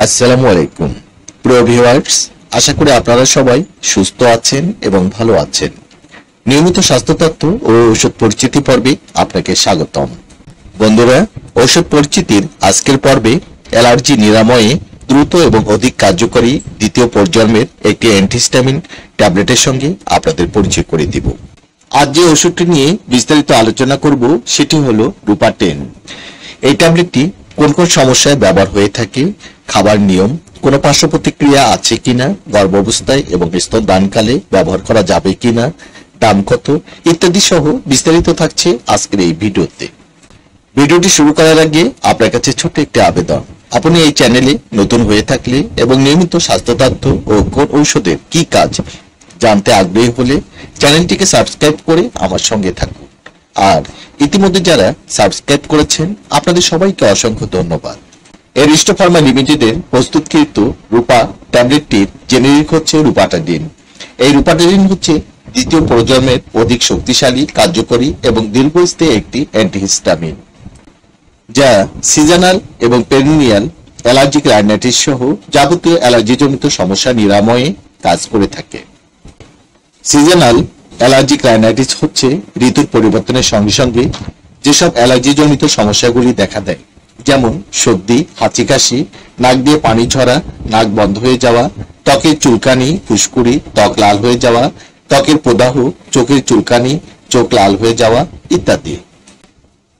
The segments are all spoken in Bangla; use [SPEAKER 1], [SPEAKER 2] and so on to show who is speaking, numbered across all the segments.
[SPEAKER 1] আসসালামু আলাইকুম প্রিয় ভিউয়ার্স, আশা করি আপনারা সবাই সুস্থ আছেন এবং ভালো আছেন। নিয়মিত স্বাস্থ্য তথ্য ও ঔষধ পরিচিতি পর্বে আপনাকে স্বাগতম। বন্ধুরা, ঔষধ পরিচিতির আজকের পর্বে অ্যালার্জি নিরাময়ে দ্রুত এবং অধিক কার্যকরী দ্বিতীয় পর্যায়ের একটি অ্যান্টিহিস্টামিন ট্যাবলেটের সঙ্গে আপনাদের পরিচয় করে দিব। আজ যে ওষুধটি নিয়ে বিস্তারিত আলোচনা করব সেটি হলো রুপাটেন। এই ট্যাবলেটটি কোন কোন সমস্যায় ব্যবহার হয়ে থাকে, খাবার নিয়ম, কোনো পার্শ্ব প্রতিক্রিয়া আছে কিনা, গর্ভাবস্থায় এবং স্তনদানকালে ব্যবহার করা যাবে কিনা, দাম কত ইত্যাদি সহ বিস্তারিত থাকছে আজকের এই ভিডিওতে। ভিডিওটি শুরু করার আগে আপনার কাছে ছোট্ট একটি আবেদন, আপনি এই চ্যানেলে নতুন হয়ে থাকলে এবং নিয়মিত স্বাস্থ্য তথ্য ও কোন ঔষধের কি কাজ জানতে আগ্রহী হলে চ্যানেলটিকে সাবস্ক্রাইব করে আমার সঙ্গে থাকুন। আর ইতিমধ্যে যারা সাবস্ক্রাইব করেছেন আপনাদের সবাইকে অসংখ্য ধন্যবাদ। এরিস্টো ফার্মা লিমিটেডের প্রস্তুতকৃত রূপা ট্যাবলেটটির জেনেরিক হচ্ছে রুপাটাডিন। এই রুপাটাডিন হচ্ছে দ্বিতীয় প্রজন্মের অধিক শক্তিশালী, কার্যকরী এবং দীর্ঘস্থায়ী একটি অ্যান্টিহিস্টামিন, যা সিজনাল এবং পেরিনিয়াল অ্যালার্জিক রাইনাইটিস সহ যাবতীয় অ্যালার্জিজনিত সমস্যা নিরাময়ে কাজ করে থাকে। সিজনাল অ্যালার্জিক রাইনাইটিস হচ্ছে ঋতুর পরিবর্তনের সঙ্গে সঙ্গে যেসব অ্যালার্জিজনিত সমস্যাগুলি দেখা দেয়, যেমন সর্দি, হাঁচি কাশি, নাক দিয়ে পানি ঝরা, নাক বন্ধ হয়ে যাওয়া, ত্বকের চুলকানি, ফুসকুড়ি, ত্বক লাল হয়ে যাওয়া, ত্বকের প্রদাহ, চোখের চুলকানি, চোখ লাল হয়ে যাওয়া ইত্যাদি।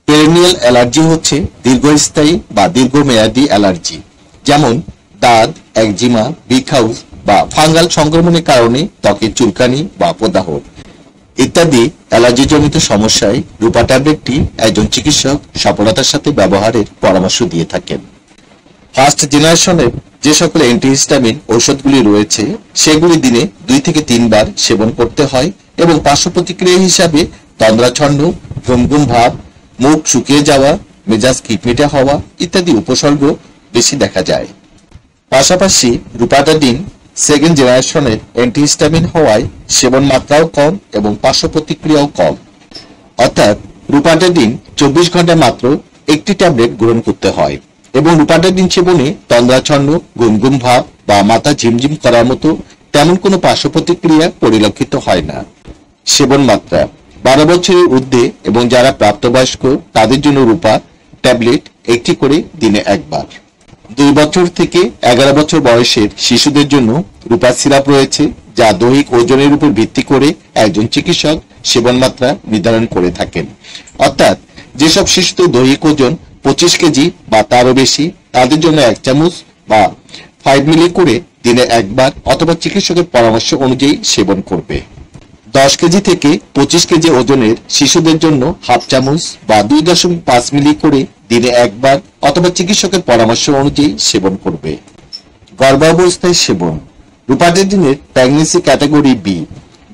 [SPEAKER 1] পেরিনিয়াল অ্যালার্জি হচ্ছে দীর্ঘস্থায়ী বা দীর্ঘমেয়াদী অ্যালার্জি, যেমন দাঁত, একজিমা, বিগ হাউস বা ফাঙ্গাল সংক্রমণের কারণে ত্বকের চুলকানি বা প্রদাহ ইত্যাদি অ্যালার্জিজনিত সমস্যায় রূপা ট্যাবলেটটি একজন চিকিৎসক সফলতার সাথে ব্যবহারের পরামর্শ দিয়ে থাকেন। ফার্স্ট জেনারেশনের যে সকল অ্যান্টিহিস্টামিন ঔষধগুলি রয়েছে সেগুলি দিনে 2 থেকে 3 বার সেবন করতে হয় এবং পার্শ্ব প্রতিক্রিয়া হিসাবে তন্দ্রাচ্ছন্ন, ঘুম ঘুম ভাব, মুখ শুকিয়ে যাওয়া, মেজাজ খিটমিটে হওয়া ইত্যাদি উপসর্গ বেশি দেখা যায়। পাশাপাশি রুপাটাডিন সেকেন্ড জেনারেশনের অ্যান্টিহিস্টামিন হওয়ায় সেবন মাত্রাও কম এবং পার্শ্ব প্রতিক্রিয়াও কম। অর্থাৎ রুপাটাডিন 24 ঘন্টায় মাত্র একটি ট্যাবলেট গ্রহণ করতে হয় এবং রুপাটাডিন সেবনে তন্দ্রাচ্ছন্ন, ঘুম ঘুম ভাব বা মাথা ঝিমঝিম করার মতো তেমন কোনো পার্শ্ব প্রতিক্রিয়া পরিলক্ষিত হয় না। সেবন মাত্রা 12 বছরের ঊর্ধ্বে এবং যারা প্রাপ্তবয়স্ক তাদের জন্য রূপা ট্যাবলেট একটি করে দিনে একবার। 2 বছর থেকে 11 বছর বয়সের শিশুদের জন্য রূপা সিরাপ রয়েছে, যা দৈহিক ওজনের উপর ভিত্তি করে একজন চিকিৎসক সেবন মাত্রা নির্ধারণ করে থাকেন। অর্থাৎ যেসব শিশুদের দৈহিক ওজন 25 কেজি বা তারও বেশি তাদের জন্য 1 চামচ বা 5 মিলি করে দিনে একবার অথবা চিকিৎসকের পরামর্শ অনুযায়ী সেবন করবে। 10 কেজি থেকে 25 কেজি ওজনের শিশুদের জন্য হাফ চামচ বা 2.5 মিলি করে দিনে একবার অথবা চিকিৎসকের পরামর্শ অনুযায়ী সেবন করবে। গর্ভাবস্থায় সেবন। রুপাটাডিনের প্রেগন্যান্সি ক্যাটাগরি বি।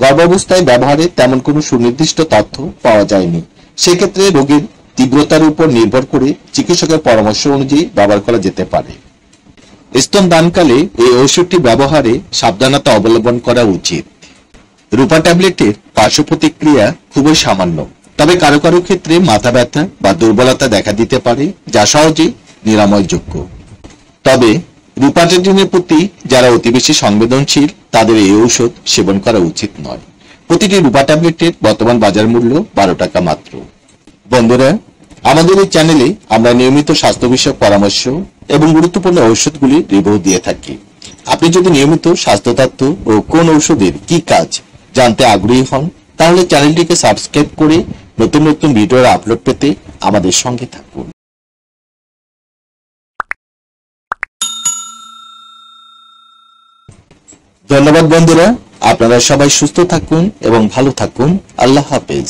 [SPEAKER 1] গর্ভাবস্থায় ব্যবহারে তেমন কোনো সুনির্দিষ্ট তথ্য পাওয়া যায়নি। সেক্ষেত্রে রোগীর তীব্রতার উপর নির্ভর করে চিকিৎসকের পরামর্শ অনুযায়ী ব্যবহার করা যেতে পারে। স্তনদানকালে এই ওষুধটি ব্যবহারে সাবধানতা অবলম্বন করা উচিত। রূপা ট্যাবলেটের পার্শ্ব প্রতিক্রিয়া খুবই সামান্য, তবে কারো কারো ক্ষেত্রে মাথা ব্যথা বা দুর্বলতা দেখা দিতে পারে, যা সহজেই নিরাময়যোগ্য। তবে রুপাটাডিনের প্রতি যারা অতি বেশি সংবেদনশীল তাদের এই ঔষধ সেবন করা উচিত নয়। প্রতিটি রূপা ট্যাবলেটের বর্তমান বাজার মূল্য 12 টাকা মাত্র। বন্ধুরা, আমাদের এই চ্যানেলে আমরা নিয়মিত স্বাস্থ্য বিষয়ক পরামর্শ এবং গুরুত্বপূর্ণ ঔষধগুলি রিভিউ দিয়ে থাকি। আপনি যদি নিয়মিত স্বাস্থ্য তথ্য ও কোন ঔষধের কি কাজ জানতে আগ্রহী হন তাহলে চ্যানেলটিকে সাবস্ক্রাইব করে নতুন নতুন ভিডিওর আপলোড পেতে আমাদের সঙ্গে থাকুন। ধন্যবাদ বন্ধুরা, আপনারা সবাই সুস্থ থাকুন এবং ভালো থাকুন। আল্লাহ হাফেজ।